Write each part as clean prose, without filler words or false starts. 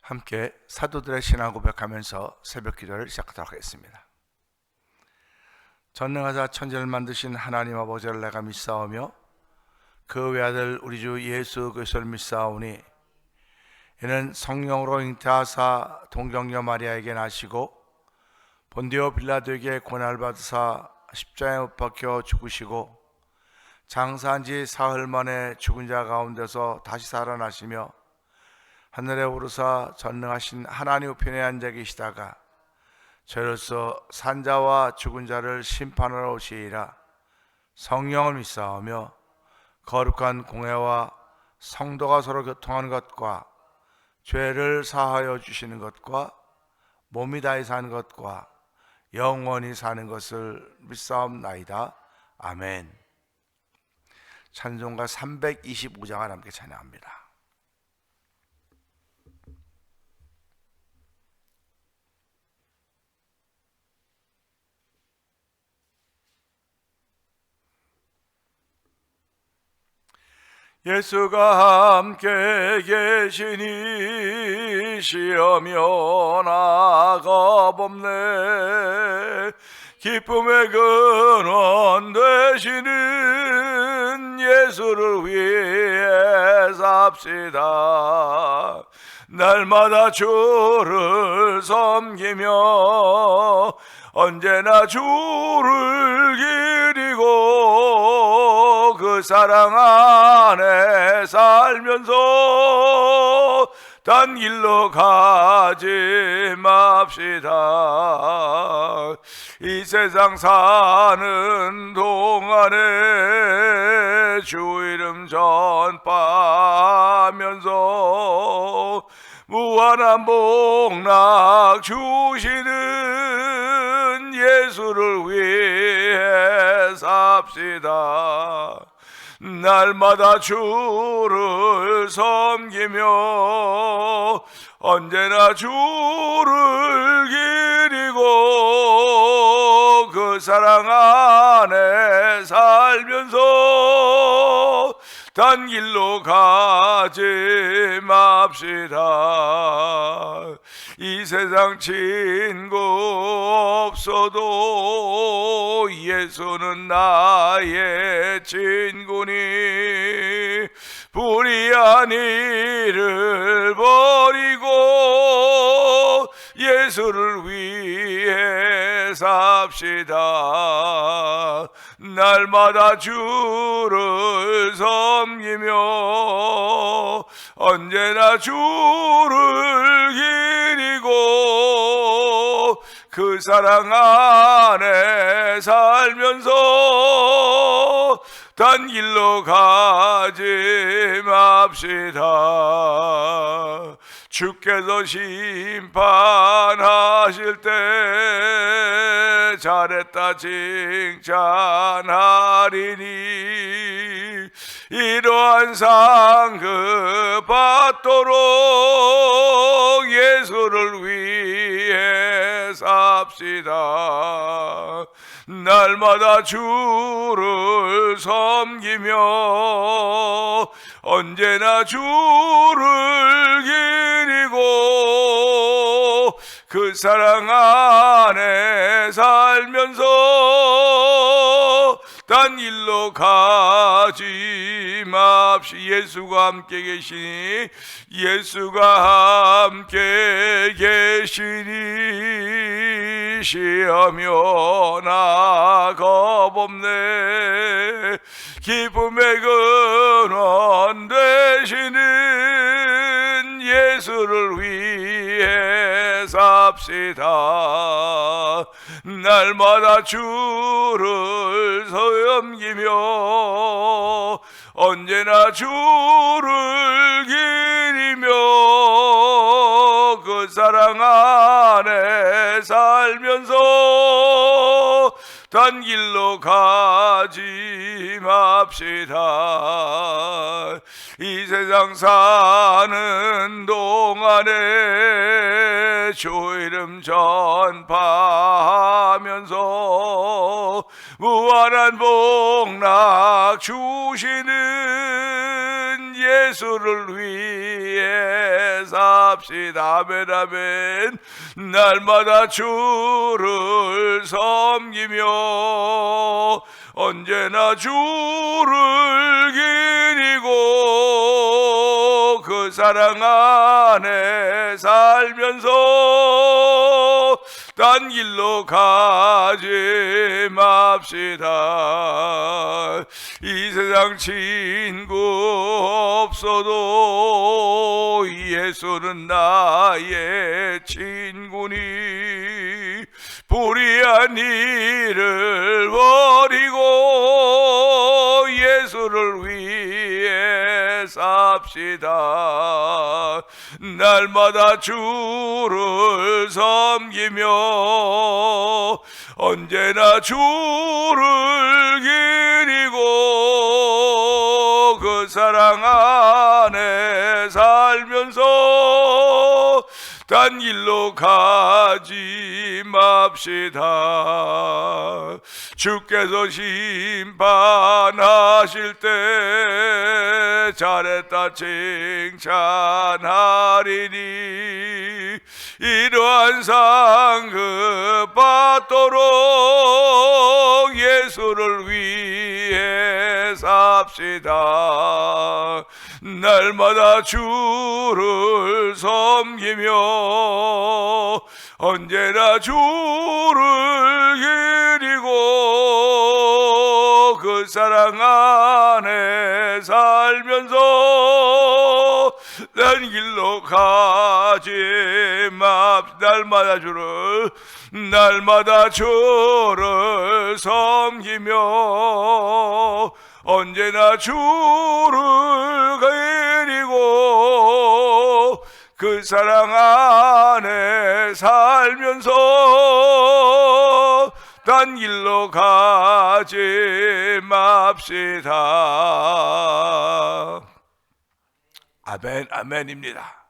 함께 사도들의 신앙 고백하면서 새벽 기도를 시작하도록 하겠습니다. 전능하사 천지를 만드신 하나님 아버지를 내가 믿사오며 그 외아들 우리 주 예수 그리스도를 믿사오니 이는 성령으로 잉태하사 동정녀 마리아에게 나시고 본디오 빌라도에게 고난을 받으사 십자가에 못 박혀 죽으시고 장사한 지 사흘 만에 죽은 자 가운데서 다시 살아나시며 하늘에 오르사 전능하신 하나님 우편에 앉아 계시다가 저로서 산자와 죽은 자를 심판하러 오시리라. 성령을 믿사오며 거룩한 공회와 성도가 서로 교통하는 것과 죄를 사하여 주시는 것과 몸이 다해 사는 것과 영원히 사는 것을 믿사옵나이다. 아멘. 찬송가 325장을 함께 찬양합니다. 예수가 함께 계시니 시험여 나가봅네. 기쁨의 근원 되시는 예수를 위해 삽시다. 날마다 주를 섬기며 언제나 주를 기리고 그 사랑 안에 살면서 딴 길로 가지 맙시다. 이 세상 사는 동안에 주 이름 전파하면서 무한한 복락 주시는 예수를 위해 삽시다. 날마다 주를 섬기며 언제나 주를 기리고 그 사랑 안에 살면서 딴 길로 가지 맙시다. 이 세상 친구 없어도 예수는 나의 친구니 불의한 일을 버리고 예수를 위해 삽시다. 날마다 주를 섬기며 언제나 주를 기리고 그 사랑 안에 살면서 딴 길로 가지 맙시다. 주께서 심판하실 때 잘했다 칭찬하리니 이러한 상급 받도록 예수를 위해 삽시다. 날마다 주를 섬기며 언제나 주를 기리고 그 사랑 안에 살면서 딴 길로 가지 맙시. 예수가 함께 계시니 예수가 함께 계시니 시험여 나가봅네. 기쁨의 근원 되시는 예수를 위해 삽시다. 날마다 주를 섬기며 언제나 주를 기리며 그 사랑 안에 살면서 딴 길로 가지 맙시다. 이 세상 사는 동안에 주 이름 전파하면서 무한한 복락 주시는 예수를 위해 삽시다. 아멘 아멘. 날마다 주를 섬기며 언제나 주를 기리고 그 사랑 안에 살면서 딴 길로 가지 맙시다. 이 세상 친구 없어도 예수는 나의 친구니 불의한 일을 버리고 예수를 위해 삽시다. 날마다 주를 섬기며 언제나 주를 기리고 그 사랑 안에 살면서 딴 길로 가지 맙시다. 주께서 심판하실 때 잘했다 칭찬하리니 이러한 상급 받도록 예수를 위해 삽시다. 날마다 주를 섬기며 언제나 주를 기리고 그 사랑 안에 살면서 난 길로 가지 날마다 주를 섬기며 언제나 주를 기리고 그 사랑 안에 살면서 딴 길로 가지 맙시다. 아멘 아멘입니다.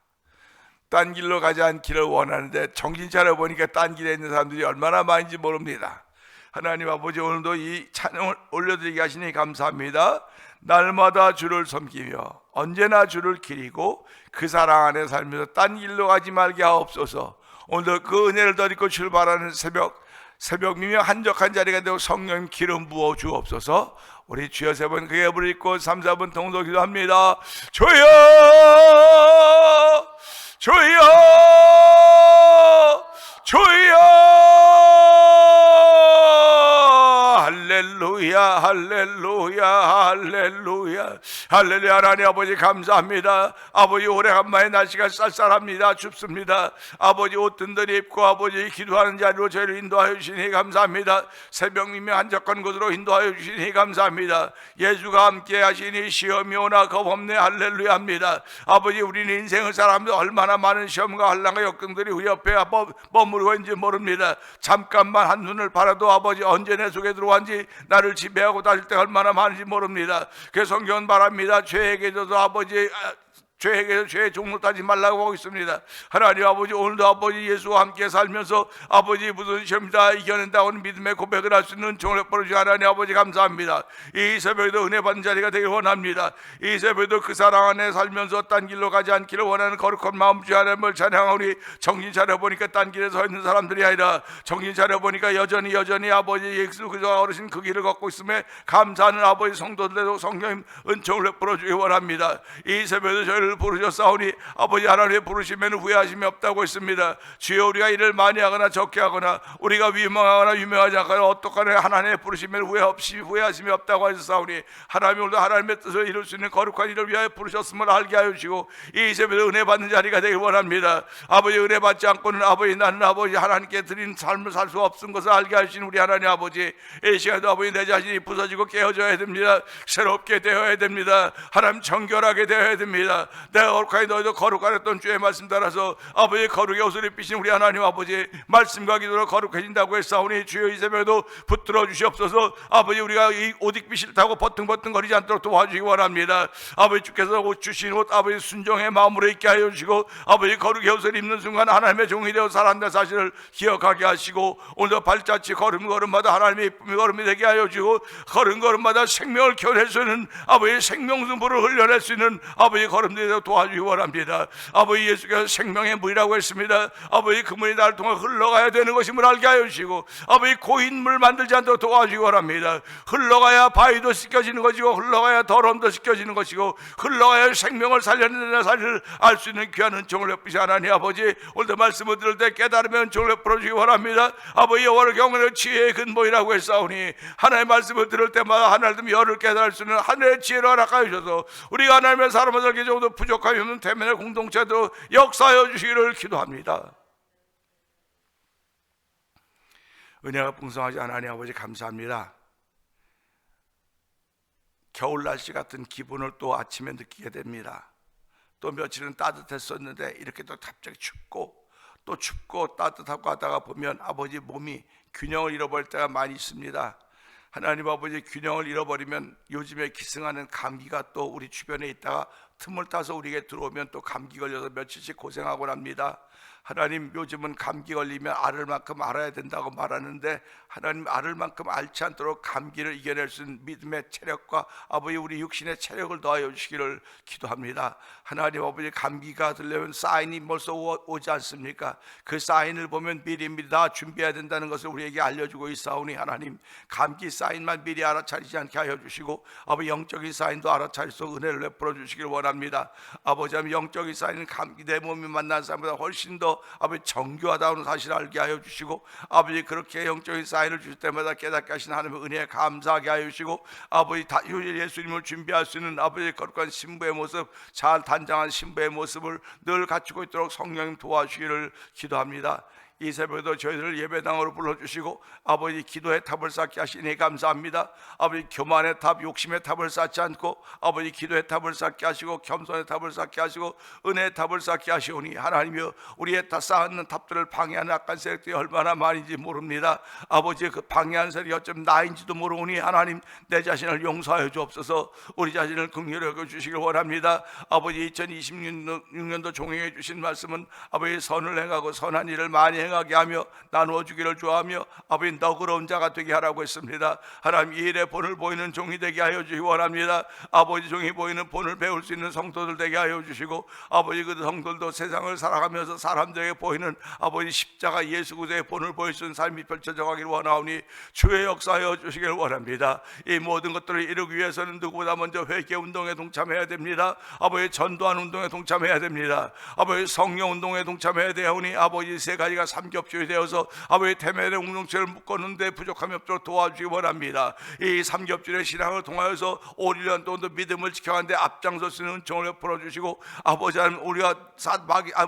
딴 길로 가지 않기를 원하는데 정신 차려보니까 딴 길에 있는 사람들이 얼마나 많은지 모릅니다. 하나님 아버지, 오늘도 이 찬양을 올려드리게 하시니 감사합니다. 날마다 주를 섬기며 언제나 주를 기리고 그 사랑 안에 살면서 딴 길로 가지 말게 하옵소서. 오늘도 그 은혜를 덧입고 출발하는 새벽이며 한적한 자리가 되고 성령 기름 부어 주옵소서. 우리 주여 세 번 크게 부르짖고 3, 4분 통독 기도합니다. 주여 주여 주여. 할렐루야 할렐루야 할렐루야 할렐루야. 하나님 아버지 감사합니다. 아버지, 오래간만에 날씨가 쌀쌀합니다. 춥습니다. 아버지, 옷 든든히 입고 아버지 기도하는 자리로 저희를 인도하여 주시니 감사합니다. 새벽이며 한적한 곳으로 인도하여 주시니 감사합니다. 예수가 함께 하시니 시험이 오나 겁없네 할렐루야 합니다. 아버지, 우리는 인생을 살아가면서 얼마나 많은 시험과 환난과 역경들이 우리 옆에 머무르고 있는지 모릅니다. 잠깐만 한눈을 바라도 아버지 언제 내 속에 들어왔는지 나를 지배하고 다닐 때 얼마나 많은지 모릅니다. 그래서 성경은 말합니다. 죄에게도 아버지 죄에게서 죄의 종로 따지 말라고 하고 있습니다. 하나님 아버지, 오늘도 아버지 예수와 함께 살면서 아버지 무슨 시험이다 이겨낸다고 하는 믿음의 고백을 할 수 있는 종을 벌어주신 하나님 아버지 감사합니다. 이 새벽에도 은혜 받는 자리가 되길 원합니다. 이 새벽에도 그 사랑 안에 살면서 딴 길로 가지 않기를 원하는 거룩한 마음 주 하나님을 찬양하오니 정신 차려보니까 딴 길에 서 있는 사람들이 아니라 정신 차려보니까 여전히 아버지 예수 그리스도 어르신 그 길을 걷고 있음에 감사하는 아버지 성도들에도 성령 은총을 베풀어주기 원합니다. 이 새벽에도 저희를 부르셨사오니 아버지, 하나님의 부르심에는 후회하심이 없다고 했습니다. 주여, 우리가 일을 많이 하거나 적게 하거나 우리가 위망하거나 유명하지 않거나 어떡하나 하나님의 부르심에는 후회하심이 없다고 하셨사오니 하나님, 오늘도 하나님의 뜻을 이룰 수 있는 거룩한 일을 위하여 부르셨음을 알게 하여 주시고 이 새벽에 은혜 받는 자리가 되길 원합니다. 아버지, 은혜 받지 않고는 아버지 나는 아버지 하나님께 드린 삶을 살 수 없은 것을 알게 하신 우리 하나님 아버지, 이 시간에도 아버지 내 자신이 부서지고 깨어져야 됩니다. 새롭게 되어야 됩니다. 하나님 정결하게 되어야 됩니다. 내가 거룩하니 너희도 거룩하랬던 주의 말씀 따라서 아버지 거룩의 옷을 입히신 우리 하나님 아버지 말씀과 기도로 거룩해진다고 했사오니 주여 이 새벽에도 붙들어 주시옵소서. 아버지 우리가 이 옷 입기 싫다고 버튼거리지 않도록 도와주시기 원합니다. 아버지 주께서 옷 주신 옷 아버지 순종의 마음으로 입게 하여 주시고 아버지 거룩의 옷을 입는 순간 하나님의 종이 되어 살아간다는 사실을 기억하게 하시고 오늘도 발자취 걸음걸음마다 하나님의 이쁨이 걸음이 되게 하여 주고 걸음걸음마다 생명을 키워낼 수 있는 아버지 생명수물을 흘려낼 수 있는 아버지 걸음들이 도와주시기 원합니다. 아버지 예수께서 생명의 물이라고 했습니다. 아버지 그 물이 나를 통해 흘러가야 되는 것임을 알게 하여 주시고 아버지 고인물 만들지 않도록 도와주시기 원합니다. 흘러가야 바위도 씻겨지는 것이고 흘러가야 더러움도 씻겨지는 것이고 흘러가야 생명을 살려내는 사실을 알 수 있는 귀한 은총을 베푸시 하나님 아버지 오늘도 말씀을 들을 때 깨달으면 은총을 베풀어 주시기 원합니다. 아버지 여호와를 경외하는 지혜의 근본이라고 했사오니 하나님의 말씀을 들을 때마다 하나님 열을 깨달을 수 있는 하늘의 지혜를 허락하여 주셔서 우리가 하나님의 사람을 살기 정도 부족함이 없는 대면의 공동체도 역사하여 주시기를 기도합니다. 은혜가 풍성하지 하나님 아버지 감사합니다. 겨울 날씨 같은 기분을 또 아침에 느끼게 됩니다. 또 며칠은 따뜻했었는데 이렇게 또 갑자기 춥고 또 춥고 따뜻하고 하다가 보면 아버지 몸이 균형을 잃어버릴 때가 많이 있습니다. 하나님 아버지 균형을 잃어버리면 요즘에 기승하는 감기가 또 우리 주변에 있다가 틈을 타서 우리에게 들어오면 또 감기 걸려서 며칠씩 고생하고 납니다. 하나님 요즘은 감기 걸리면 앓을 만큼 알아야 된다고 말하는데 하나님 앓을 만큼 앓지 않도록 감기를 이겨낼 수 있는 믿음의 체력과 아버지 우리 육신의 체력을 더하여 주시기를 기도합니다. 하나님 아버지 감기가 들려면 사인이 벌써 오지 않습니까? 그 사인을 보면 미리미리 다 준비해야 된다는 것을 우리에게 알려주고 있사오니 하나님 감기 사인만 미리 알아차리지 않게 하여 주시고 아버지 영적인 사인도 알아차릴 수 은혜를 베풀어 주시길 원합니다. 아버지 영적인 사인은 감기 내 몸이 만난 사람보다 훨씬 더 아버지 정교하다는 사실을 알게 하여 주시고 아버지 그렇게 영적인 사인을 주실 때마다 깨닫게 하신 하나님의 은혜에 감사하게 하여 주시고 아버지 예수님을 준비할 수 있는 아버지 거룩한 신부의 모습 잘 단장한 신부의 모습을 늘 갖추고 있도록 성령님 도와주시기를 기도합니다. 이 새벽에도 저희들을 예배당으로 불러주시고 아버지 기도의 탑을 쌓게 하시니 감사합니다. 아버지 교만의 탑 욕심의 탑을 쌓지 않고 아버지 기도의 탑을 쌓게 하시고 겸손의 탑을 쌓게 하시고 은혜의 탑을 쌓게 하시오니 하나님이여 우리의 다 쌓는 탑들을 방해하는 악한 세력들이 얼마나 많은지 모릅니다. 아버지 그 방해하는 세력이 어쩌면 나인지도 모르오니 하나님 내 자신을 용서하여 주옵소서. 우리 자신을 긍휼히 여겨주시길 원합니다. 아버지 2026년도 종행해 주신 말씀은 아버지 선을 행하고 선한 일을 많이 행하게 하며 나누어 주기를 좋아하며 아버지 너그러운 자가 되게 하라고 했습니다. 하나님 이 일에 본을 보이는 종이 되게 하여 주시기 원합니다. 아버지 종이 보이는 본을 배울 수 있는 성도들 되게 하여 주시고 아버지 그 성도들도 세상을 살아가면서 사람들에게 보이는 아버지 십자가 예수 그리스도의 본을 보일 수 있는 삶이 펼쳐져 가기를 원하오니 주의 역사하여 주시기를 원합니다. 이 모든 것들을 이루기 위해서는 누구보다 먼저 회개 운동에 동참해야 됩니다. 아버지 전도하는 운동에 동참해야 됩니다. 아버지 성령 운동에 동참해야 되오니 아버지 세 가지가 삼겹줄이 되어서 아버지 대면의 공동체를 묶었는데 부족함이 없도록 도와주시기 원합니다. 이 삼겹줄의 신앙을 통하여서 5년 동안도 믿음을 지켜가는데 앞장설 수 있는 은총을 베풀어 주시고 아버지 하나님 우리가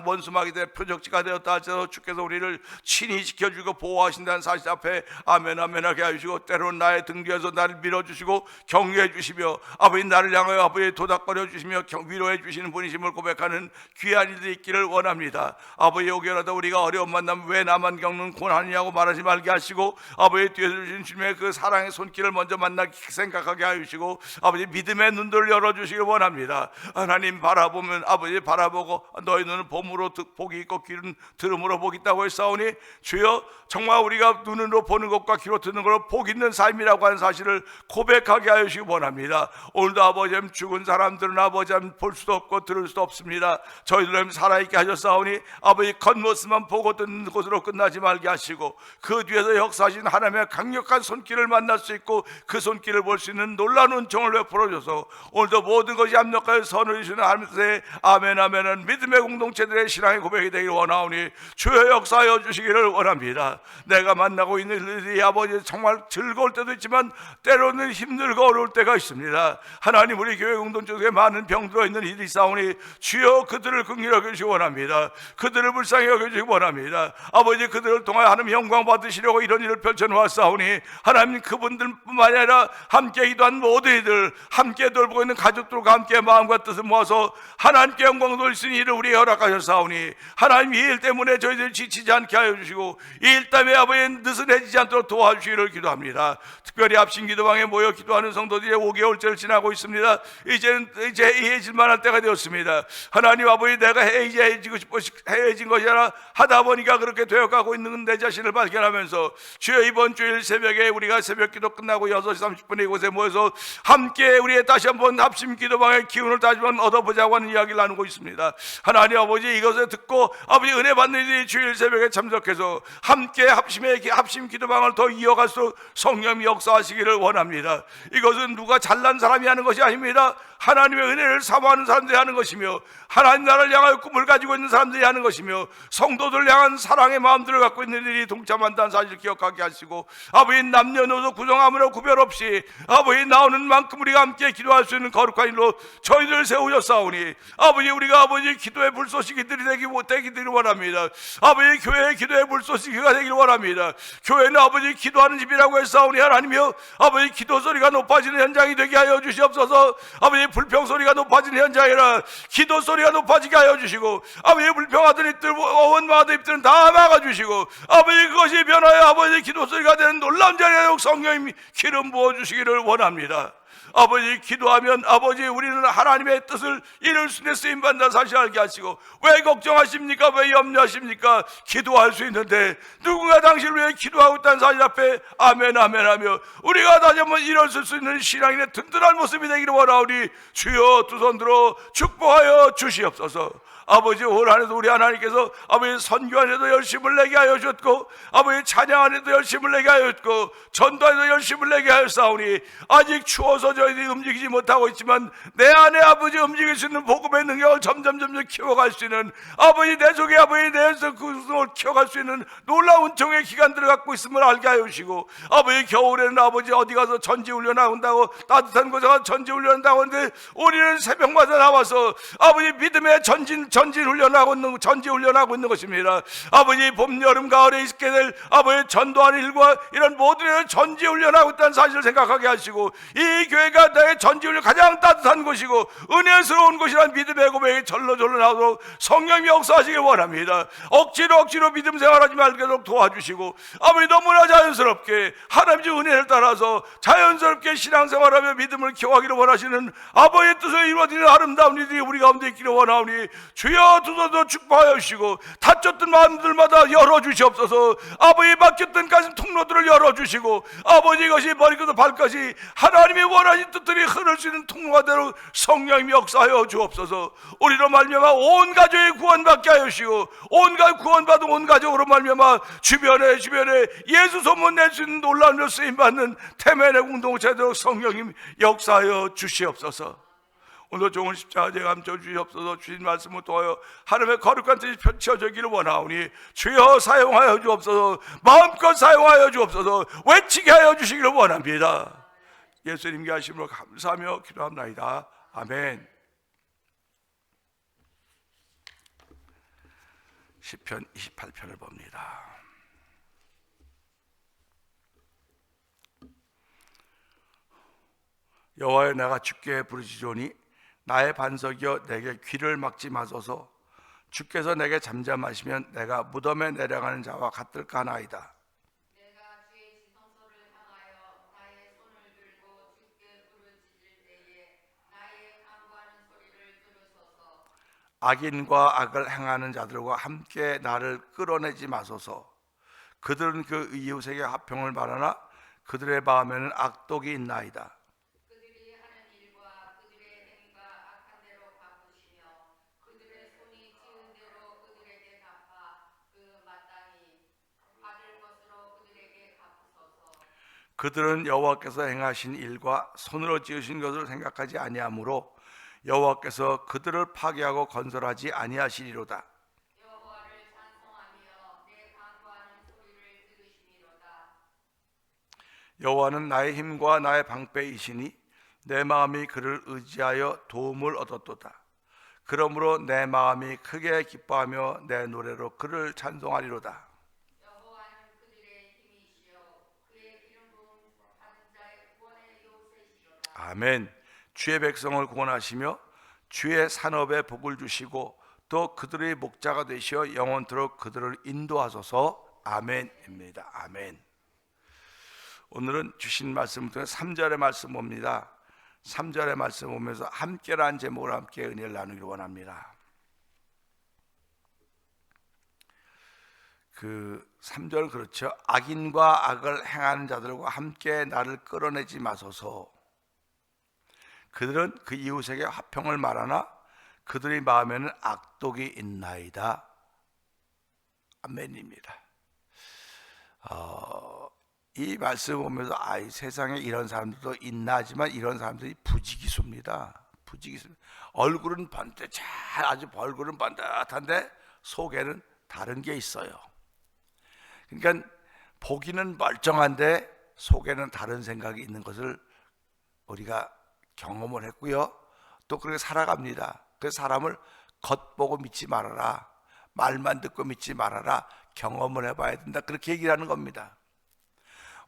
원수마귀들의 표적지가 되었다 할지라도 주께서 우리를 친히 지켜주고 보호하신다는 사실 앞에 아멘 아멘 하게 해주시고 때로는 나의 등 뒤에서 나를 밀어주시고 격려해 주시며 아버지 나를 향하여 아버지 도닥거려 주시며 위로해 주시는 분이심을 고백하는 귀한 일들이 있기를 원합니다. 아버지 혹여라도 우리가 어려움 만나면 왜 나만 겪는 고난이냐고 말하지 말게 하시고 아버지 뒤에서 주신 주님의 그 사랑의 손길을 먼저 만나게 생각하게 하시고 아버지 믿음의 눈들을 열어주시길 원합니다. 하나님 바라보면 아버지 바라보고 너희 눈은 봄으로 복이 있고 귀는 들음으로 복이 있다고 했사오니 주여 정말 우리가 눈으로 보는 것과 귀로 듣는 것으로 복 있는 삶이라고 하는 사실을 고백하게 하시기 원합니다. 오늘도 아버지 죽은 사람들은 아버지 볼 수도 없고 들을 수도 없습니다. 저희들은 살아있게 하셨사오니 아버지 겉모습만 보고 듣는 곳으로 끝나지 말게 하시고 그 뒤에서 역사하신 하나님의 강력한 손길을 만날 수 있고 그 손길을 볼 수 있는 놀라운 은총을 베풀어 줘서 오늘도 모든 것이 압력하여 선을 주시는 하나님의 아멘 아멘은 믿음의 공동체들의 신앙의 고백이 되길 원하오니 주여 역사하여 주시기를 원합니다. 내가 만나고 있는 일들이 아버지 정말 즐거울 때도 있지만 때로는 힘들고 어려울 때가 있습니다. 하나님 우리 교회 공동체 속에 많은 병들어 있는 일이 있사오니 주여 그들을 긍휼히 여겨주시기 원합니다. 그들을 불쌍히 여겨주시기 원합니다. 아버지 그들을 통하여 하나님 영광 받으시려고 이런 일을 펼쳐놓았사오니 하나님 그분들뿐만 아니라 함께 기도한 모든 이들, 함께 돌보고 있는 가족들과 함께 마음과 뜻을 모아서 하나님께 영광 돌리시는 일을 우리에게 허락하셨사오니 하나님 이 일 때문에 저희들 지치지 않게 하여 주시고 이 일 때문에 아버지 느슨해지지 않도록 도와주시기를 기도합니다. 특별히 합심 기도방에 모여 기도하는 성도들이 5개월째를 지나고 있습니다. 이제 해해질만 할 때가 되었습니다. 하나님 아버지 내가 해해지고 싶어 해해진 것이 아니라 하다 보니까 그렇게 되어가고 있는 내 자신을 발견하면서 주여 이번 주일 새벽에 우리가 새벽 기도 끝나고 6시 30분에 이곳에 모여서 함께 우리의 다시 한번 합심 기도방의 기운을 다시 한번 얻어보자고 하는 이야기를 나누고 있습니다. 하나님 아버지 이것을 듣고 아버지 은혜 받는 이들이 주일 새벽에 참석해서 함께 합심 기도방을 더 이어갈수록 성령이 역사하시기를 원합니다. 이것은 누가 잘난 사람이 하는 것이 아닙니다. 하나님의 은혜를 사모하는 사람들이 하는 것이며 하나님 나라를 향하여 꿈을 가지고 있는 사람들이 하는 것이며 성도들을 향한 사랑의 마음들을 갖고 있는 일이 동참한다는 사실을 기억하게 하시고 아버지 남녀노소 구성함으로 구별 없이 아버지 나오는 만큼 우리가 함께 기도할 수 있는 거룩한 일로 저희들을 세우셨사오니 아버지 우리가 아버지 기도의 불쏘시기들이 되기를 원합니다. 아버지 교회의 기도의 불쏘시기가 되기를 원합니다. 교회는 아버지 기도하는 집이라고 했사오니 하나님이여 아버지 기도 소리가 높아지는 현장이 되게 하여 주시옵소서. 아버지 불평 소리가 높아지는 현장이 아니라 기도 소리가 높아지게 하여 주시고 아버지 불평하던 입들 원망하던 입들은 다 막아주시고 아버지 그것이 변하여 아버지 기도 소리가 되는 놀라운 자리에 성령님 기름 부어주시기를 원합니다. 아버지 기도하면 아버지 우리는 하나님의 뜻을 이룰 수 있는 쓰임받는 사실 알게 하시고 왜 걱정하십니까? 왜 염려하십니까? 기도할 수 있는데 누군가 당신을 위해 기도하고 있다는 사실 앞에 아멘 아멘 하며 우리가 다시 한번 일어설 수 있는 신앙인의 든든한 모습이 되기를 원하오니 주여 두 손 들어 축복하여 주시옵소서. 아버지 올 한해도 우리 하나님께서 아버지 선교 안에도 열심을 내게 하여 주셨고 아버지 찬양 안에도 열심을 내게 하여 주셨고 전도에도 열심을 내게 하였사오니 아직 추워서 저희들이 움직이지 못하고 있지만 내 안에 아버지 움직일 수 있는 복음의 능력을 점점 키워갈 수 있는 아버지 내 속에 아버지 내에서 그것을 키워갈 수 있는 놀라운 종의 기간들을 갖고 있음을 알게 하여 주시고 아버지 겨울에는 아버지 어디 가서 전지훈련 한다고 따뜻한 곳에 가서 전지훈련한다고 하는데 우리는 새벽마다 나와서 아버지 믿음의 전지훈련하고 있는 것입니다. 아버지 봄 여름 가을에 있게 될 아버지 전도하는 일과 이런 모든 일을 전지훈련하고 있다는 사실을 생각하게 하시고 이 교회가 나의 전지훈련 가장 따뜻한 곳이고 은혜스러운 곳이란 믿음의 고백이 절로 나오도록 성령이 역사하시길 원합니다. 억지로 믿음 생활하지 말도록 도와주시고 아버지 너무나 자연스럽게 하나님의 은혜를 따라서 자연스럽게 신앙생활하며 믿음을 키워가기를 원하시는 아버지의 뜻을 이루어지는 아름다운 일들이 우리 가운데 있기를 원하오니 주여 두 손도 축복하여 주시고 닫혔던 마음들마다 열어주시옵소서. 아버지 막혔던 가슴 통로들을 열어주시고 아버지 이것이 머리끝부터 발끝이 하나님의 원하신 뜻들이 흐를 수 있는 통로가 되도록 성령님이 역사하여 주옵소서. 우리로 말미암아 온 가족이 구원받게 하여 주시고 구원받은 온 가족으로 말미암아 주변에 예수 소문 낼 수 있는 놀라운 일 쓰임받는 태면의 공동체 되도록 성령님 역사하여 주시옵소서. 오늘 좋은 십자가에 감춰 주시옵소서. 주신 말씀을 통하여 하나님의 거룩한 뜻이 펼쳐지기를 원하오니 주여 사용하여 주옵소서. 마음껏 사용하여 주옵소서. 외치게 하여 주시기를 원합니다. 예수님께 하심으로 감사하며 기도합나이다. 아멘. 시편 28편을 봅니다. 여호와여 내가 주께 부르짖으니 나의 반석이여 내게 귀를 막지 마소서. 주께서 내게 잠잠하시면 내가 무덤에 내려가는 자와 같을까 하나이다. 내가 주의 지성소를 향하여 나의 손을 들고 주께 부르짖을 때에 나의 간구하는 소리를 들으소서. 악인과 악을 행하는 자들과 함께 나를 끌어내지 마소서. 그들은 그 이웃에게 화평을 바라나 그들의 마음에는 악독이 있나이다. 그들이 하는 일과 그들의 행위가 악한 대로 갚으시며 그들의 손이 지은 대로 그들에게 갚아 그 마땅히 받을 것으로 그들에게 갚으소서. 그들은 여호와께서 행하신 일과 손으로 지으신 것을 생각하지 아니하므로 여호와께서 그들을 파괴하고 건설하지 아니하시리로다. 여호와를 찬송하며 내 간구하는 소리를 들으시미로다. 여호와는 나의 힘과 나의 방패이시니 내 마음이 그를 의지하여 도움을 얻었도다. 그러므로 내 마음이 크게 기뻐하며 내 노래로 그를 찬송하리로다. 여호와는 그들의 힘이시여 그의 기름 부음 받은 자의 구원의 요새시로다. 아멘. 주의 백성을 구원하시며 주의 산업에 복을 주시고 또 그들의 목자가 되시어 영원토록 그들을 인도하소서. 아멘입니다. 아멘. 오늘은 주신 말씀 중에 3절의 말씀 봅니다. 3절의 말씀 보면서 함께라는 제목으로 함께 은혜를 나누기를 원합니다. 그 3절 그렇죠. 악인과 악을 행하는 자들과 함께 나를 끌어내지 마소서. 그들은 그 이웃에게 화평을 말하나 그들의 마음에는 악독이 있나이다. 아멘입니다. 이 말씀 보면서 이 세상에 이런 사람들도 있나 하지만 이런 사람들이 부지기수입니다. 부지기수. 얼굴은 아주 얼굴은 번듯한데 속에는 다른 게 있어요. 그러니까 보기는 멀쩡한데 속에는 다른 생각이 있는 것을 우리가 경험을 했고요. 또 그렇게 살아갑니다. 그래서 사람을 겉보고 믿지 말아라. 말만 듣고 믿지 말아라. 경험을 해봐야 된다. 그렇게 얘기를 하는 겁니다.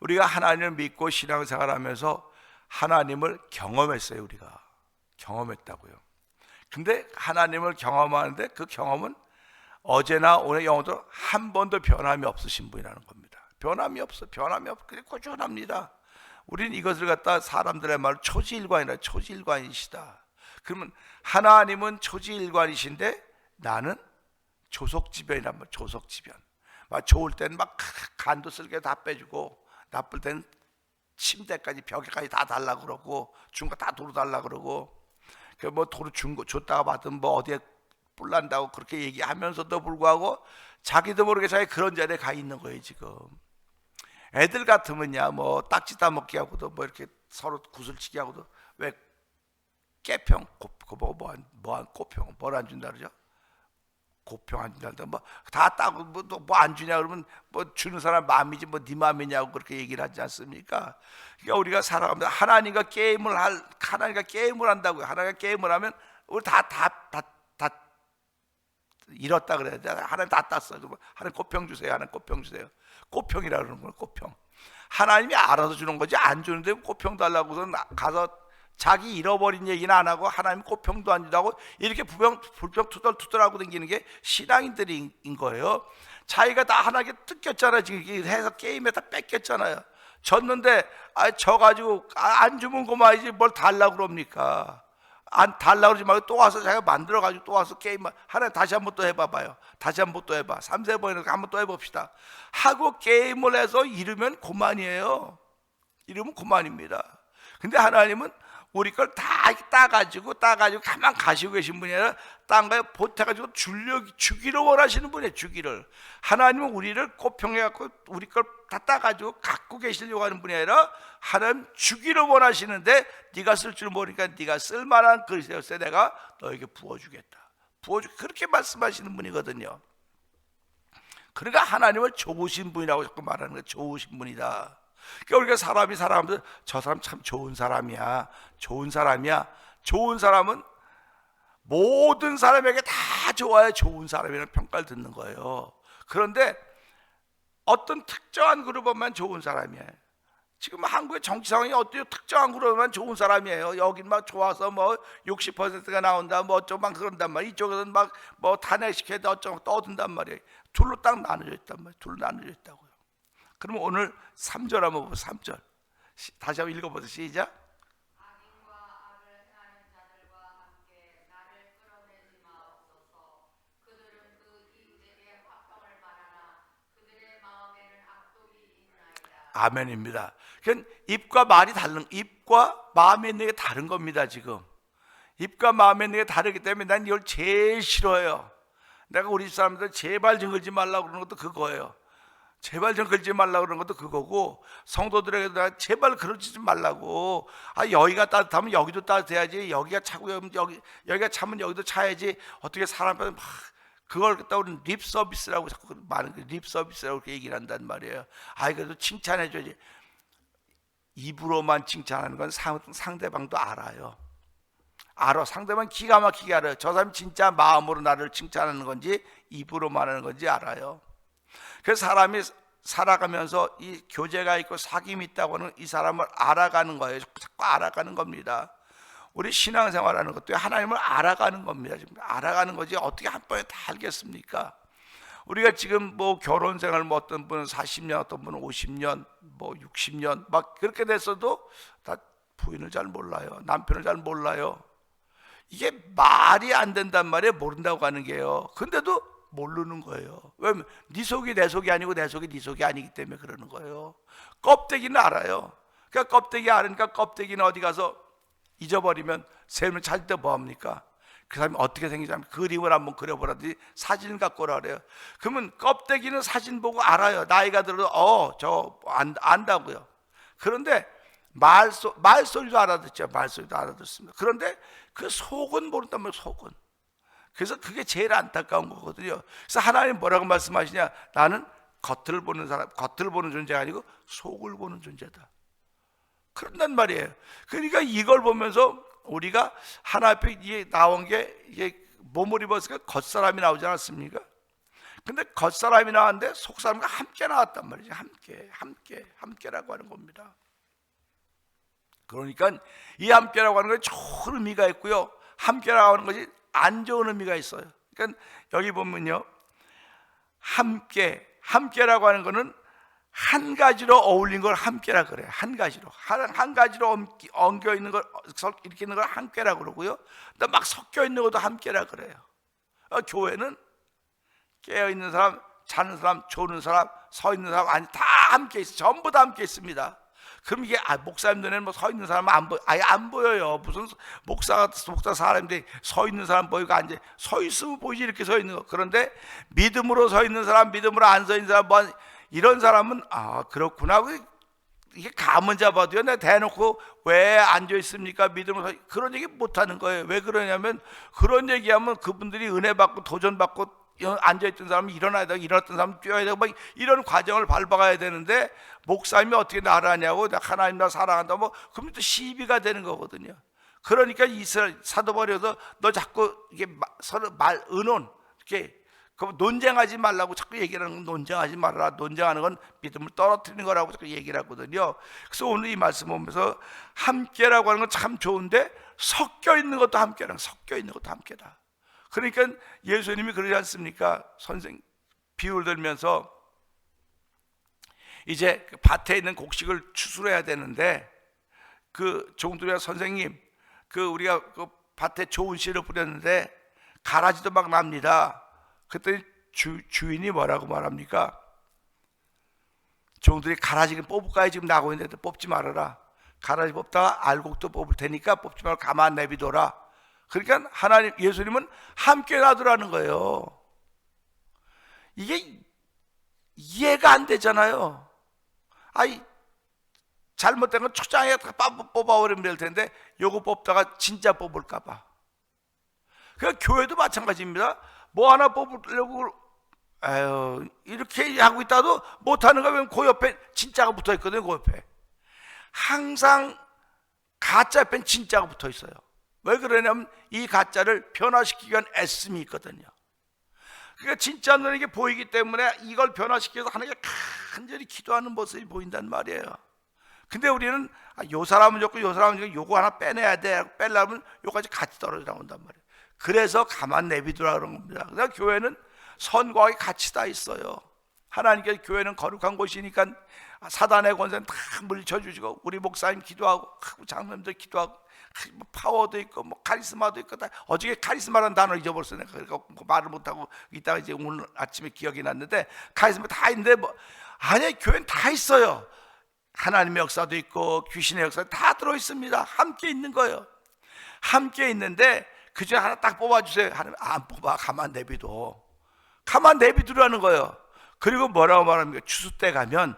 우리가 하나님을 믿고 신앙생활하면서 하나님을 경험했어요. 우리가 경험했다고요. 근데 하나님을 경험하는데 그 경험은 어제나 오늘 영원토록 한 번도 변함이 없으신 분이라는 겁니다. 변함이 없어. 변함이 없고 그냥 꾸준합니다. 우리는 이것을 갖다 사람들의 말로 초지일관이라 초지일관이시다. 그러면 하나님은 초지일관이신데 나는 조속지변이란 말. 조속지변. 막 좋을 때는 막 간도 쓸게 다 빼주고 나쁠 때는 침대까지 벽에까지 다 달라 그러고 준 거 다 도로 달라 그러고 그 뭐 도로 준 거 줬다가 받으면 뭐 어디에 뿔난다고 그렇게 얘기하면서도 불구하고 자기도 모르게 자기 그런 자리에 가 있는 거예요. 지금 애들 같으면야 뭐 딱지 따먹기 하고도 뭐 이렇게 서로 구슬치기 하고도 왜 깨평 뭐한 꼬평 뭘 안 준다 그러죠? 고평 안 준다. 뭐 다 따고 뭐 안 주냐 그러면 뭐 주는 사람 마음이지 뭐 네 마음이냐고 그렇게 얘기를 하지 않습니까? 그러니까 우리가 살아가면서 하나님과 게임을 한다고요. 하나님과 게임을 하면 우리 다 잃었다 그래야 돼. 하나님 다 땄어. 하나님 꽃평 주세요. 하나님 꽃평 주세요. 꽃평이라 그러는 거예요. 꽃평. 하나님이 알아서 주는 거지 안 주는데 꽃평 달라고서 가서 자기 잃어버린 얘기는 안 하고 하나님 꽃평도 안 준다고 이렇게 불평 투덜투덜하고 다니는 게 신앙인들인 거예요. 자기가 다 하나님께 뜯겼잖아요. 지금 해서 게임에 다 뺏겼잖아요. 졌는데 져가지고 안 주면 그만이지 뭘 달라고 그럽니까? 안 달라고 그러지 말고 또 와서 자기가 만들어가지고 또 와서 게임 하나님 다시 한번 또 해봐봐요. 다시 한번 또 해봐. 3-4번이나 한번 또 해봅시다. 하고 게임을 해서 잃으면 그만이에요. 잃으면 그만입니다. 근데 하나님은 우리 걸 다 따가지고 가만 가시고 계신 분이 아니라 딴 거에 보태가지고 주기를 원하시는 분이에요. 주기를. 하나님은 우리를 꽃평해갖고 우리 걸 다 따가지고 갖고 계시려고 하는 분이 아니라 하나님 주기를 원하시는데 네가 쓸 줄 모르니까 네가 쓸만한 그릇이었어 내가 너에게 부어주겠다. 그렇게 말씀하시는 분이거든요. 그러니까 하나님을 좋으신 분이라고 자꾸 말하는 거예요. 좋으신 분이다. 그러니까 우리가 사람이 살아가면서 저 사람 참 좋은 사람이야. 좋은 사람은 모든 사람에게 다 좋아야 좋은 사람이라는 평가를 듣는 거예요. 그런데 어떤 특정한 그룹만 좋은 사람이에요. 지금 한국의 정치 상황이 어때요? 특정한 그룹만 좋은 사람이에요. 여긴 막 좋아서 뭐 60%가 나온다 뭐 어쩌고 막 그런단 말이에요. 이쪽에서는 막 뭐 탄핵시켜야 어쩌고 떠든단 말이에요. 둘로 딱 나눠져 있단 말이에요. 둘로 나눠져 있다고요. 그러면 오늘 3절 한번 보세요. 3절 다시 한번 읽어보세요. 시작. 악인과 악을 행하는 자들과 함께 나를 끌어내지 마옵소서. 그들은 그 이웃에게 화평을 말하나 그들의 마음에는 악독이 있나이다. 아멘입니다. 그러니까 입과 말이 다른 입과 마음에 있는 게 다른 겁니다. 지금 입과 마음에 있는 게 다르기 때문에 난 이걸 제일 싫어해요. 내가 우리 집 사람들 제발 좀 걸지 말라고 그러는 것도 그거예요. 제발 좀 걸지 말라고 그러는 것도 그거고 성도들에게도 내가 제발 그러지 좀 말라고. 여기가 따뜻하면 여기도 따뜻해야지. 여기가 차고 여기가 차면 여기도 차야지. 어떻게 사람한테 막 그걸 갖다 우리는 립 서비스라고 자꾸 많은 립 서비스라고 그렇게 얘기를 한단 말이에요. 그래도 칭찬해줘야지. 입으로만 칭찬하는 건 상대방도 알아요. 알아. 상대방 기가 막히게 알아요. 저 사람이 진짜 마음으로 나를 칭찬하는 건지 입으로 말하는 건지 알아요. 그래서 사람이 살아가면서 이 교제가 있고 사귐이 있다고 하는 이 사람을 알아가는 거예요. 자꾸 알아가는 겁니다. 우리 신앙생활하는 것도 하나님을 알아가는 겁니다. 지금 알아가는 거지 어떻게 한 번에 다 알겠습니까? 우리가 지금 뭐 결혼 생활 뭐 어떤 분은 40년, 어떤 분은 50년, 뭐 60년 막 그렇게 됐어도 다 부인을 잘 몰라요. 남편을 잘 몰라요. 이게 말이 안 된단 말이에요. 모른다고 하는 게요. 근데도 모르는 거예요. 왜냐면 네 속이 내 속이 아니고 내 속이 네 속이 아니기 때문에 그러는 거예요. 껍데기는 알아요. 그러니까 껍데기 알으니까 껍데기는 어디 가서 잊어버리면 샘을 찾을 때 뭐합니까? 그 사람이 어떻게 생기냐면 그림을 한번 그려보라든지 사진을 갖고 오라 그래요. 그러면 껍데기는 사진 보고 알아요. 나이가 들어도 저 안다고요. 그런데 말소리도 알아듣죠. 말소리도 알아듣습니다. 그런데 그 속은 모른단 말이에요. 속은. 그래서 그게 제일 안타까운 거거든요. 그래서 하나님 뭐라고 말씀하시냐? 나는 겉을 보는 사람, 겉을 보는 존재가 아니고 속을 보는 존재다. 그런단 말이에요. 그러니까 이걸 보면서 우리가 하나 앞에 이게 나온 게 이게 몸을 입었으니까 겉사람이 나오지 않았습니까? 근데 겉사람이 나왔는데 속사람과 함께 나왔단 말이죠. 함께라고 하는 겁니다. 그러니까 이 함께라고 하는 것이 좋은 의미가 있고요. 함께라고 하는 것이 안 좋은 의미가 있어요. 그러니까 여기 보면요, 함께라고 하는 것은 한 가지로 어울린 걸 함께라 그래요. 한 가지로 엉겨 있는 걸 이렇게 있는 걸 함께라 그러고요. 근데 막 섞여 있는 것도 함께라 그래요. 교회는 깨어 있는 사람, 자는 사람, 조는 사람, 서 있는 사람 아니 다 함께 있어. 전부 다 함께 있습니다. 그럼 이게 목사님 눈에는 뭐 서 있는 사람은 아예 안 보여요. 무슨 목사 사람인데 서 있는 사람 보이고 앉아 서 있으면 보이지 이렇게 서 있는 거. 그런데 믿음으로 서 있는 사람, 믿음으로 안 서 있는 사람 뭐 이런 사람은 그렇구나. 이게 감은 잡아도요. 내가 대놓고 왜 앉아 있습니까? 믿음으로 그런 얘기 못 하는 거예요. 왜 그러냐면 그런 얘기하면 그분들이 은혜 받고 도전 받고 앉아있던 사람은 일어나야 되고 일어났던 사람은 뛰어야 되고 막 이런 과정을 밟아가야 되는데 목사님이 어떻게 나를 하냐고 하나님 나 사랑한다 뭐 그러면 또 시비가 되는 거거든요. 그러니까 이스라엘 사도 바울에서 너 자꾸 이게 서로 의논 이렇게 논쟁하지 말라고 자꾸 얘기를 하는 건 논쟁하지 말아라. 논쟁하는 건 믿음을 떨어뜨리는 거라고 자꾸 얘기를 하거든요. 그래서 오늘 이 말씀 보면서 함께라고 하는 건 참 좋은데 섞여 있는 것도 함께라. 섞여 있는 것도 함께다. 그러니까 예수님이 그러지 않습니까? 비유를 들면서 이제 밭에 있는 곡식을 추수해야 되는데 그 종들이 선생님 우리가 그 밭에 좋은 씨를 뿌렸는데 가라지도 막 납니다. 그랬더니 주인이 뭐라고 말합니까? 종들이 가라지를 뽑을까요? 지금 나고 있는데 뽑지 말아라. 가라지 뽑다가 알곡도 뽑을 테니까 뽑지 말고 가만 내비둬라. 그러니까 예수님은 함께 놔두라는 거예요. 이게 이해가 안 되잖아요. 잘못된 건 초장에 뽑아버리면 될 텐데 요거 뽑다가 진짜 뽑을까 봐. 그러니까 교회도 마찬가지입니다. 뭐 하나 뽑으려고 이렇게 하고 있다도 못하는 거면 그 옆에 진짜가 붙어 있거든요. 그 옆에 항상 가짜 옆엔 진짜가 붙어 있어요. 왜 그러냐면 이 가짜를 변화시키기 위한 애씀이 있거든요. 그러니까 진짜 눈에게 보이기 때문에 이걸 변화시켜서 하나님께 간절히 기도하는 모습이 보인단 말이에요. 근데 우리는 요 사람은 좋고 요 사람은 좋고 요거 하나 빼내야 돼. 빼려면 요까지 같이 떨어져 나온단 말이에요. 그래서 가만 내비두라 그런 겁니다. 그래서 교회는 선과 악이 같이 다 있어요. 하나님께서 교회는 거룩한 곳이니까 사단의 권세는 다 물리쳐주시고 우리 목사님 기도하고 장로님들 기도하고 파워도 있고 뭐 카리스마도 있고 다 어저께 카리스마라는 단어를 잊어버렸어. 내가 그러니까 말을 못하고 있다가 이제 오늘 아침에 기억이 났는데 카리스마 다 있는데 아니 교회는 다 있어요. 하나님의 역사도 있고 귀신의 역사도 다 들어있습니다. 함께 있는 거예요. 함께 있는데 그 중에 하나 딱 뽑아주세요. 하나님 안 뽑아. 가만 내비둬. 가만 내비두라는 거예요. 그리고 뭐라고 말합니까? 추수 때 가면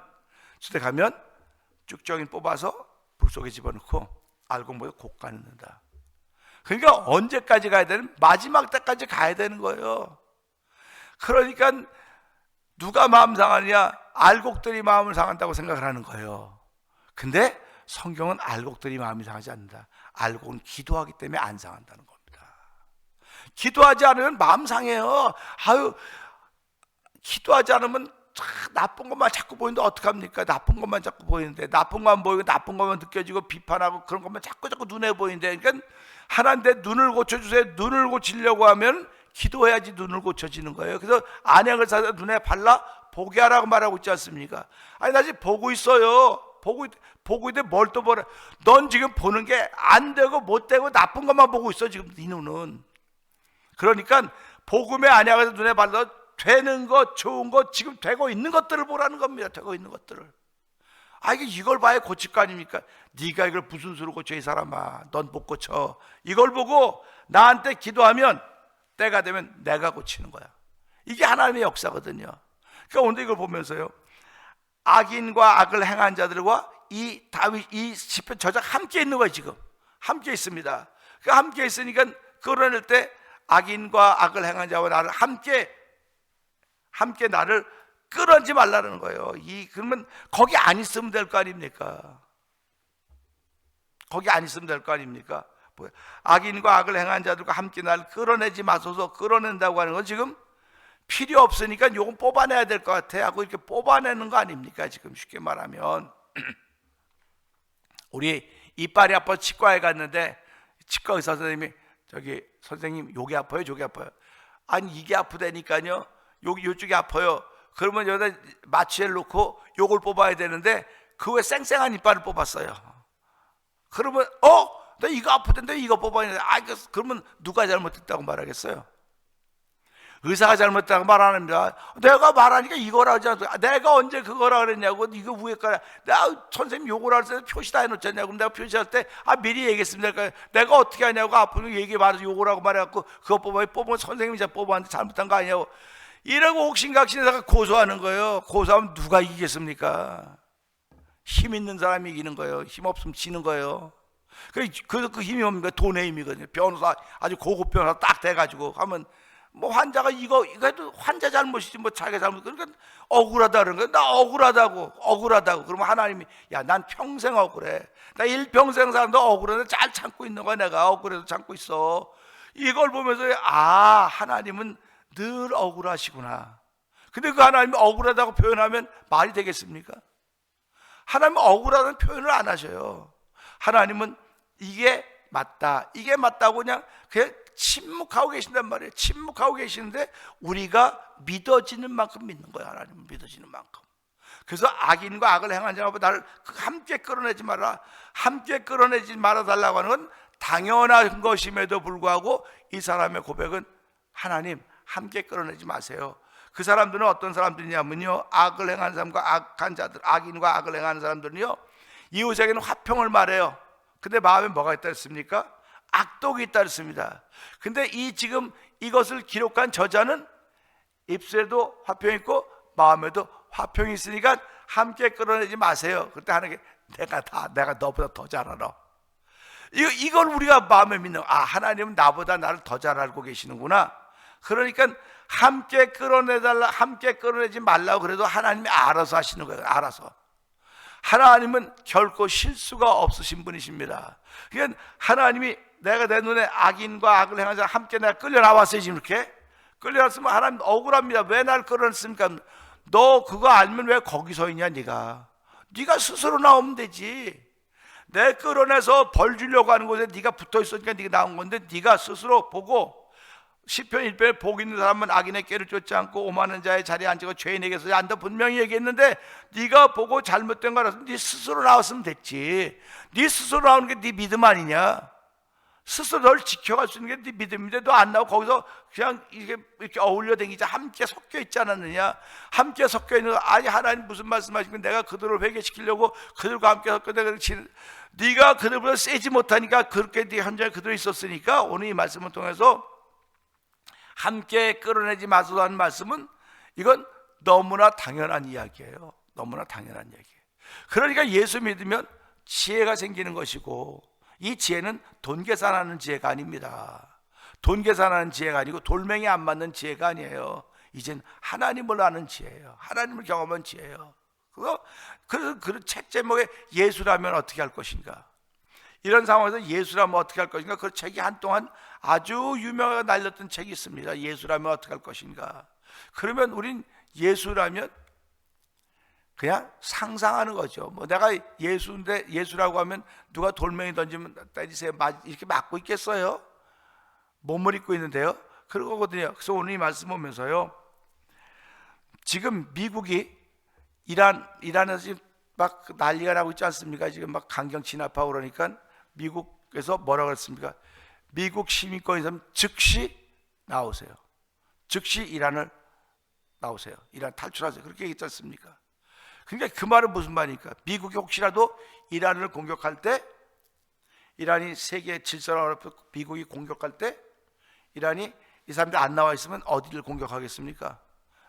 쭉정이 뽑아서 불 속에 집어넣고 알곡목에 곶감 넣는다. 그러니까 언제까지 가야 되는? 마지막 때까지 가야 되는 거예요. 그러니까 누가 마음 상하느냐? 알곡들이 마음을 상한다고 생각을 하는 거예요. 근데 성경은 알곡들이 마음이 상하지 않는다. 알곡은 기도하기 때문에 안 상한다는 겁니다. 기도하지 않으면 마음 상해요. 아유, 기도하지 않으면 나쁜 것만 자꾸 보이는데 어떡합니까? 나쁜 것만 자꾸 보이는데, 나쁜 것만 보이고 나쁜 것만 느껴지고 비판하고 그런 것만 자꾸 눈에 보이는데, 그러니까 하나님 내 눈을 고쳐주세요. 눈을 고치려고 하면 기도해야지 눈을 고쳐지는 거예요. 그래서 안약을 사서 눈에 발라 보게 하라고 말하고 있지 않습니까? 아니 나 지금 보고 있어요. 보고 있는데 뭘 또 보래? 넌 지금 보는 게 안 되고 못 되고 나쁜 것만 보고 있어 지금 네 눈은. 그러니까 복음의 안약을 눈에 발라 되는 것, 좋은 것, 지금 되고 있는 것들을 보라는 겁니다. 되고 있는 것들을. 아, 이걸 봐야 고칠 거 아닙니까? 네가 이걸 무슨 수로 고쳐 이 사람아. 넌 못 고쳐. 이걸 보고 나한테 기도하면 때가 되면 내가 고치는 거야. 이게 하나님의 역사거든요. 그러니까 오늘 이걸 보면서요, 악인과 악을 행한 자들과 이 다윗, 이 시편 저작 함께 있는 거예요. 지금 함께 있습니다. 그 함께 있으니까 끌어낼 때 악인과 악을 행한 자와 나를 함께 나를 끌어내지 말라는 거예요. 그러면 거기 안 있으면 될 거 아닙니까? 거기 안 있으면 될 거 아닙니까? 악인과 악을 행한 자들과 함께 나를 끌어내지 마소서. 끌어낸다고 하는 건 지금 필요 없으니까 요건 뽑아내야 될 것 같아 하고 이렇게 뽑아내는 거 아닙니까? 지금 쉽게 말하면 우리 이빨이 아파 치과에 갔는데 치과 의사 선생님이 저기 선생님 요게 아파요 저게 아파요. 아니 이게 아프다니까요. 여기 요쪽이 아파요. 그러면 여기다 마취를 놓고 요걸 뽑아야 되는데 그 외 쌩쌩한 이빨을 뽑았어요. 그러면 나 이거 아프던데 이거 뽑아야 되는데 그러면 누가 잘못했다고 말하겠어요? 의사가 잘못했다고 말 안 합니다. 내가 말하니까 이거라 하지 않아요. 내가 언제 그거라 그랬냐고. 이거 위에 거라. 내가 선생님 요거라 그래서 표시 다 해놓잖냐고. 그럼 내가 표시할 때 미리 얘기했습니다. 내가 어떻게 하냐고. 앞으로 얘기 말해서 요거라고 말해갖고 그거 뽑으면 선생님이 잘 뽑았는데 잘못한 거 아니냐고. 이러고 옥신각신에다가 고소하는 거예요. 고소하면 누가 이기겠습니까? 힘 있는 사람이 이기는 거예요. 힘 없으면 지는 거예요. 그 힘이 뭡니까? 돈의 힘이거든요. 변호사 아주 고급 변호사 딱 돼가지고 하면 뭐 환자가 이거 해도 환자 잘못이지 뭐 자기가 잘못. 그러니까 억울하다 그러는 거야. 나 억울하다고. 그러면 하나님이 야 난 평생 억울해. 나 일평생 사는데 억울한데 잘 참고 있는 거야. 내가 억울해도 참고 있어. 이걸 보면서 하나님은 늘 억울하시구나. 근데 그 하나님이 억울하다고 표현하면 말이 되겠습니까? 하나님은 억울하다는 표현을 안 하셔요. 하나님은 이게 맞다고 그냥 침묵하고 계신단 말이에요. 침묵하고 계시는데 우리가 믿어지는 만큼 믿는 거예요. 하나님은 믿어지는 만큼. 그래서 악인과 악을 행한 자가 나를 함께 끌어내지 말아 달라고 하는 건 당연한 것임에도 불구하고 이 사람의 고백은 하나님 함께 끌어내지 마세요. 그 사람들은 어떤 사람들이냐면요, 악을 행한 사람과 악한 자들, 악인과 악을 행하는 사람들은요 이웃에게는 화평을 말해요. 근데 마음에 뭐가 있다 했습니까? 악독이 있다 했습니다. 근데 지금 이것을 기록한 저자는 입술에도 화평이 있고 마음에도 화평이 있으니까 함께 끌어내지 마세요. 그때 하나님께 내가 너보다 더 잘 알아. 이걸 우리가 마음에 믿는, 하나님은 나보다 나를 더 잘 알고 계시는구나. 그러니까 함께 끌어내지 말라고 그래도 하나님이 알아서 하시는 거예요. 알아서. 하나님은 결코 실수가 없으신 분이십니다. 그러니까 하나님이 내가 내 눈에 악인과 악을 행하자 함께 내가 끌려 나왔어요. 지금 이렇게 끌려났으면 하나님 억울합니다. 왜 날 끌어냈습니까? 너 그거 알면 왜 거기 서 있냐? 네가 스스로 나오면 되지. 내 끌어내서 벌 주려고 하는 곳에 네가 붙어 있으니까 네가 나온 건데, 네가 스스로 보고 시편 1편에 복 있는 사람은 악인의 꾀를 쫓지 않고 오만한 자의 자리에 앉고 죄인에게서 앉아 분명히 얘기했는데, 네가 보고 잘못된 거라서 네 스스로 나왔으면 됐지. 네 스스로 나오는 게 네 믿음 아니냐? 스스로 널 지켜갈 수 있는 게 네 믿음인데 너 안 나오고 거기서 그냥 이렇게 어울려 다니자. 함께 섞여 있지 않았느냐? 함께 섞여 있는 거, 아니 하나님 무슨 말씀하시면 내가 그들을 회개시키려고 그들과 함께 섞여 네가 그들보다 세지 못하니까 그렇게 네 현장에 그들이 있었으니까 오늘 이 말씀을 통해서 함께 끌어내지 마소서 하는 말씀은 이건 너무나 당연한 이야기예요. 너무나 당연한 이야기예요. 그러니까 예수 믿으면 지혜가 생기는 것이고, 이 지혜는 돈 계산하는 지혜가 아닙니다. 돈 계산하는 지혜가 아니고 돌멩이 안 맞는 지혜가 아니에요. 이젠 하나님을 아는 지혜예요. 하나님을 경험한 지혜예요. 그래서 그 책 제목에 예수라면 어떻게 할 것인가, 이런 상황에서 예수라면 어떻게 할 것인가, 그 책이 한동안 아주 유명하게 날렸던 책이 있습니다. 예수라면 어떻게 할 것인가. 그러면 우린 예수라면 그냥 상상하는 거죠. 뭐 내가 예수인데, 예수라고 하면 누가 돌멩이 던지면 때리세요 이렇게 맞고 있겠어요? 몸을 입고 있는데요. 그런 거거든요. 그래서 오늘 이 말씀 보면서요, 지금 미국이 이란에서 지금 막 난리가 나고 있지 않습니까? 지금 막 강경 진압하고 그러니까 미국에서 뭐라고 그랬습니까? 미국 시민권에서 즉시 나오세요. 즉시 이란을 나오세요. 이란 탈출하세요. 그렇게 얘기했지 않습니까? 그러니까 그 말은 무슨 말입니까? 미국이 혹시라도 이란을 공격할 때, 이란이 세계 질서를 어렵고 미국이 공격할 때, 이란이 이 사람들 안 나와 있으면 어디를 공격하겠습니까?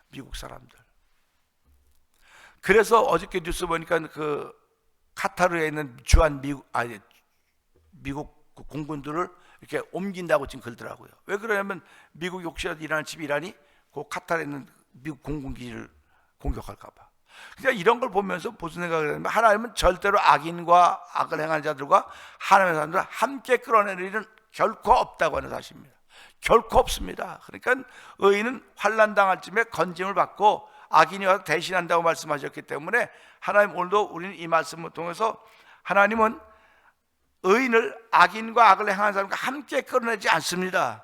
미국 사람들. 그래서 어저께 뉴스 보니까 그 카타르에 있는 주한 미국 공군들을 이렇게 옮긴다고 지금 그러더라고요. 왜 그러냐면 미국이 혹시라도 이란을 치면 이란이 그 카타르에 있는 미국 공군 기지를 공격할까 봐. 그러니까 이런 걸 보면서 무슨 생각을 하냐면, 하나님은 절대로 악인과 악을 행하는 자들과 하나님의 사람들을 함께 끌어내는 일은 결코 없다고 하는 사실입니다. 결코 없습니다. 그러니까 의인은 환난 당할 쯤에 건짐을 받고 악인이 와서 대신한다고 말씀하셨기 때문에, 하나님 오늘도 우리는 이 말씀을 통해서 하나님은 의인을 악인과 악을 행하는 사람과 함께 끌어내지 않습니다.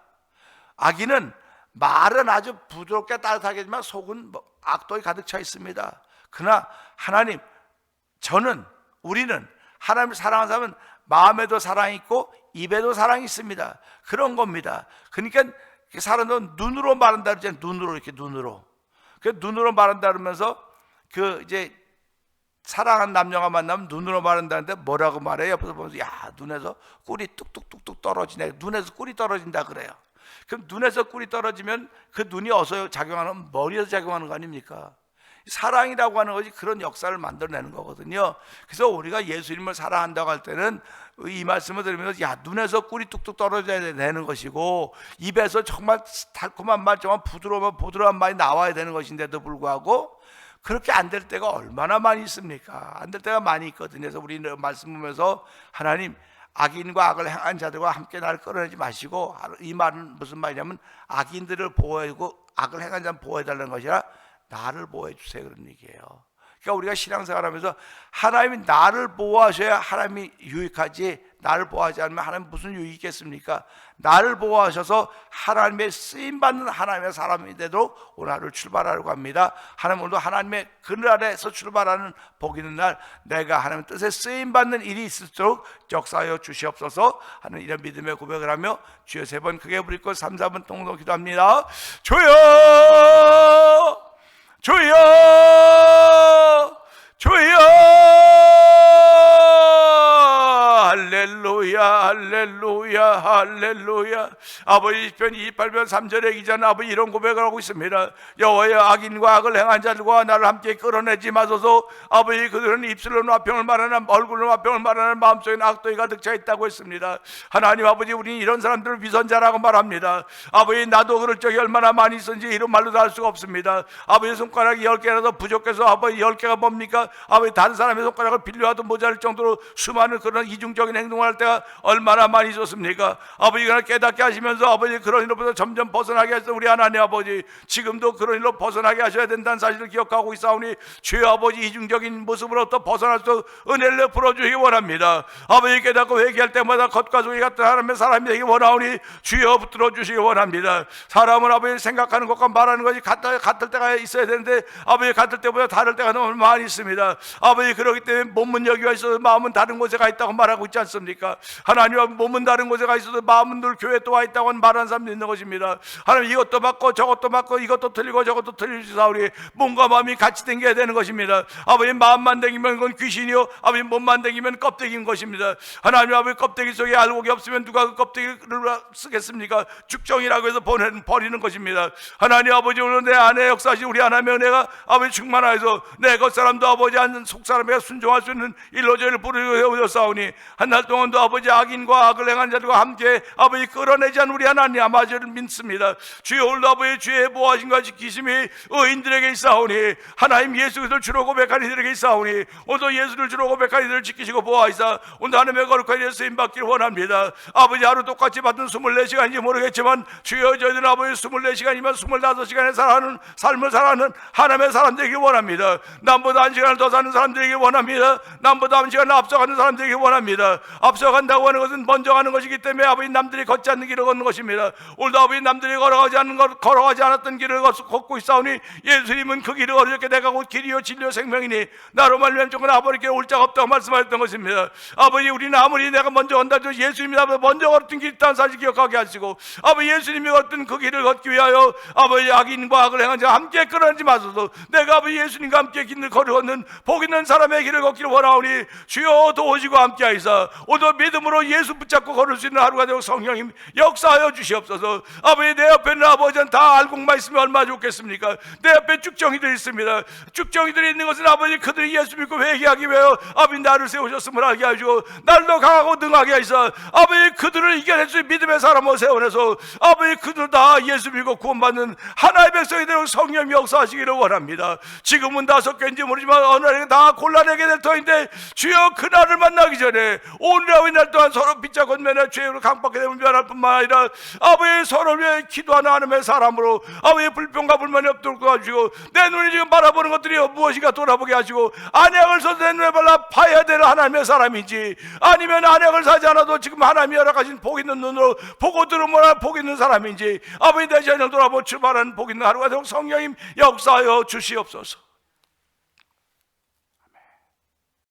악인은 말은 아주 부드럽게 따뜻하게지만 속은 악독이 가득 차 있습니다. 그러나 하나님, 우리는 하나님을 사랑하는 사람은 마음에도 사랑이 있고 입에도 사랑이 있습니다. 그런 겁니다. 그러니까 사람은 눈으로 말한다 그러잖아요. 눈으로, 이렇게 눈으로. 그 눈으로 말한다 그러면서 그 이제 사랑하는 남녀가 만나면 눈으로 말한다는데 뭐라고 말해요? 옆에서 보면서 야, 눈에서 꿀이 뚝뚝뚝뚝 떨어지네. 눈에서 꿀이 떨어진다 그래요. 그럼 눈에서 꿀이 떨어지면 그 눈이 어디서 작용하는, 머리에서 작용하는 거 아닙니까? 사랑이라고 하는 것이 그런 역사를 만들어내는 거거든요. 그래서 우리가 예수님을 사랑한다고 할 때는 이 말씀을 들으면서 야, 눈에서 꿀이 뚝뚝 떨어져야 되는 것이고, 입에서 정말 달콤한 말, 정말 부드러운 말이 나와야 되는 것인데도 불구하고 그렇게 안 될 때가 얼마나 많이 있습니까? 안 될 때가 많이 있거든요. 그래서 우리는 말씀 보면서 하나님, 악인과 악을 행한 자들과 함께 나를 끌어내지 마시고, 이 말은 무슨 말이냐면 악인들을 보호하고 악을 행한 자는 보호해달라는 것이 아니라 나를 보호해 주세요, 그런 얘기예요. 그러니까 우리가 신앙생활하면서 하나님이 나를 보호하셔야 하나님이 유익하지, 나를 보호하지 않으면 하나님 무슨 유익이 있겠습니까? 나를 보호하셔서 하나님의 쓰임받는 하나님의 사람이 되도록 오늘 하루를 출발하려고 합니다. 하나님, 오늘도 하나님의 그늘 아래에서 출발하는 복 있는 날, 내가 하나님의 뜻에 쓰임받는 일이 있을수록 역사하여 주시옵소서 하는 이런 믿음의 고백을 하며 주여 3번 크게 부르고 3, 4번 동동 기도합니다. 주여, 주여, 주여, 할렐루야, 할렐루야, 할렐루야. 아버지 시편 28편 3절에 기자는 아버지 이런 고백을 하고 있습니다. 여호와여, 악인과 악을 행한 자들과 나를 함께 끌어내지 마소서. 아버지, 그들은 입술로 화평을 말하는, 얼굴로 화평을 말하는, 마음속에는 악독이 가득 차 있다고 했습니다. 하나님 아버지, 우리는 이런 사람들을 위선자라고 말합니다. 아버지, 나도 그럴 적이 얼마나 많이 있었는지 이런 말로도 할 수가 없습니다. 아버지, 손가락이 10개라도 부족해서 아버지 10개가 뭡니까? 아버지, 다른 사람의 손가락을 빌려와도 모자랄 정도로 수많은 그런 이중적인 행동을 할 때가 얼마나 많이 있었습니까? 아버지, 그러나 깨닫게 하시면서 아버지 그런 일로부터 점점 벗어나게 하셔서 우리 하나님 아버지, 지금도 그런 일로 벗어나게 하셔야 된다는 사실을 기억하고 있사오니 주여 아버지, 이중적인 모습으로부터 벗어날 수 은혜를 풀어주시기 원합니다. 아버지, 깨닫고 회개할 때마다 겉과 속이 같은 하나님의 사람이 되기 원하오니 주여 붙들어 주시기 원합니다. 사람은 아버지 생각하는 것과 말하는 것이 같을 때가 있어야 되는데 아버지, 같을 때보다 다를 때가 너무 많이 있습니다. 아버지, 그렇기 때문에 몸은 여기가 있어도 마음은 다른 곳에 가 있다고 말하고 있지 않습니까? 하나님, 몸은 다른 곳에 가 있어도 마음은 늘 교회에 또 와 있다고 말하는 사람도 있는 것입니다. 하나님, 이것도 맞고 저것도 맞고 이것도 틀리고 저것도 틀리시사오니 몸과 마음이 같이 댕겨야 되는 것입니다. 아버지, 마음만 댕기면 그건 귀신이요, 아버지 몸만 댕기면 껍데기인 것입니다. 하나님 아버지, 껍데기 속에 알곡이 없으면 누가 그 껍데기를 쓰겠습니까? 죽정이라고 해서 버리는 것입니다. 하나님 아버지, 오늘 내 안에 역사하신 우리 하나님의 은혜가 아버지 충만하여서 내 겉사람도 아버지 속 사람에게 순종할 수 있는 일로 저희를 부르셨사오니 한 달 동안도 아버지 악인 악인과 악을 행한 자들과 함께 아버지 끌어내지 않은 우리 하나님 아버지를 믿습니다. 주여 오늘도 아버지 주의 보호하심과 지키심이 의인들에게 있사오니 하나님 예수 그리스도를 주로 고백하는 이들에게 있사오니 오늘도 예수를 주로 고백하는 이들을 지키시고 보호하시사 오늘 하나님의 거룩한 이름 쓰임 받기를 원합니다. 아버지 하루 똑같이 받은 24시간인지 모르겠지만 주여 저희들은 아버지 24시간이면 25시간의 살아가는 삶을 살아가는 하나님의 사람들에게 원합니다. 남보다 한 시간을 더 사는 사람들에게 원합니다. 남보다 한 시간을 앞서가는 사람들에게 원합니다. 앞서간다고 하는 것은 먼저 가는 것이기 때문에 아버지 남들이 걷지 않는 길을 걷는 것입니다. 오늘도 아버지 남들이 걸어가지 않았던 길을 걷고 있사오니 예수님은 그 길을 걸으셨게 내가 곧 길이요 진리요 생명이니 나로 말미암아 조금 아버지께 올 자가 없다고 말씀하셨던 것입니다. 아버지 우리는 아무리 내가 먼저 간다 해도 예수님이 먼저 걸었던 길이 있다는 사실 기억하게 하시고 아버지 예수님이 걸었던 그 길을 걷기 위하여 아버지 악인과 악을 행한 자가 함께 끌어내지 마소서. 내가 아버지 예수님과 함께 길을 걸어걷는 복 있는 사람의 길을 걷기를 원하오니 주여 도우시고 함께 하시사 오늘 믿음으로 예수 붙잡고 걸을 수 있는 하루가 되고 성령님 역사하여 주시옵소서. 아버지 내 옆에 있는 아버지는 다 알고만 있으면 얼마나 좋겠습니까? 내 옆에 쭉정이들이 있습니다. 쭉정이들이 있는 것은 아버지 그들이 예수 믿고 회개하기 위하여 아버지 나를 세우셨음을 알게 하시고 날도 강하고 능하게 하시사 아버지 그들을 이겨낼 수 있는 믿음의 사람을 세워내서 아버지 그들 다 예수 믿고 구원받는 하나의 백성이 되고 성령 역사하시기를 원합니다. 지금은 다 섞여있는지 모르지만 어느 날에 다 곤란하게 될 터인데 주여 그날을 만나기 전에 오늘하고 이날 동안 서로 빗자고 면에 죄로 강박하게 되면 변할 뿐만 아니라 아버지 서로를 위해 기도하는 하나님의 사람으로 아버지 불평과 불만이 없도록 도와주시고 내 눈이 지금 바라보는 것들이 무엇인가 돌아보게 하시고 안약을 써서 내 눈에 발라 파야 되는 하나님의 사람인지 아니면 안약을 사지 않아도 지금 하나님이 허락하신 복 있는 눈으로 보고 들으면 복 있는 사람인지 아버지 내 자신을 돌아보고 출발하는 복 있는 하루가 되고 성령님 역사하여 주시옵소서.